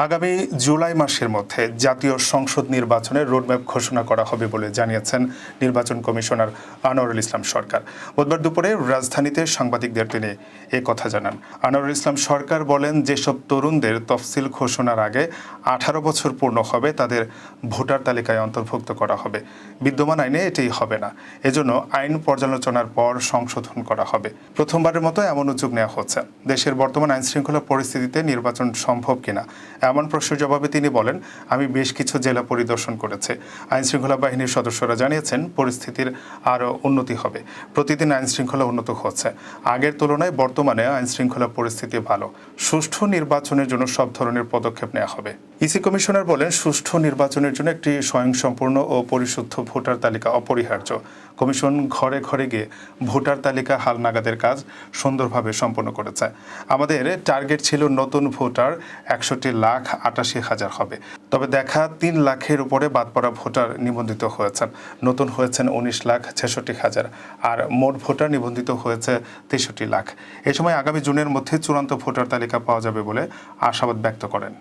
আগামী জুলাই মাসের মধ্যে জাতীয় সংসদ নির্বাচনের রোডম্যাপ ঘোষণা করা হবে বলে জানিয়েছেন নির্বাচন কমিশনার আনোয়ারুল ইসলাম সরকার। বুধবার দুপুরে রাজধানীতে সাংবাদিকদের তিনি এ কথা জানান। আনোয়ারুল ইসলাম সরকার বলেন, যেসব তরুণদের তফসিল ঘোষণার আগে 18 বছর পূর্ণ হবে তাদের ভোটার তালিকায় অন্তর্ভুক্ত করা হবে। বিদ্যমান আইনে এটাই হবে না, এজন্য আইন পর্যালোচনার পর সংশোধন করা হবে। প্রথমবারের মতো এমন উদ্যোগ নেওয়া হচ্ছে। দেশের বর্তমান আইনশৃঙ্খলা পরিস্থিতিতে নির্বাচন সম্ভব কিনা এমন প্রশ্নের জবাবে তিনি বলেন, আমি বেশ কিছু জেলা পরিদর্শন করেছি। আইনশৃঙ্খলা বাহিনীর সদস্যরা জানিয়েছেন পরিস্থিতির আরও উন্নতি হবে। প্রতিদিন আইনশৃঙ্খলা উন্নত হচ্ছে। আগের তুলনায় বর্তমানে আইনশৃঙ্খলা পরিস্থিতি ভালো। সুষ্ঠু নির্বাচনের জন্য সব ধরনের পদক্ষেপ নেওয়া হবে। ইসি কমিশনার বলেন, সুষ্ঠু নির্বাচনের জন্য একটি স্বয়ংসম্পূর্ণ ও পরিশুদ্ধ ভোটার তালিকা অপরিহার্য। কমিশন ঘরে ঘরে গিয়ে ভোটার তালিকা হালনাগাদের কাজ সুন্দরভাবে সম্পন্ন করেছে। আমাদের টার্গেট ছিল নতুন ভোটার 61,88,000 হবে। তবে দেখা 3 লাখের উপরে বাদ পড়া ভোটার নিবন্ধিত হয়েছেন। নতুন হয়েছেন 19,66,000 আর মোট ভোটার নিবন্ধিত হয়েছে 63 লাখ। এ সময় আগামী জুনের মধ্যে চূড়ান্ত ভোটার তালিকা পাওয়া যাবে বলে আশাবাদ ব্যক্ত করেন।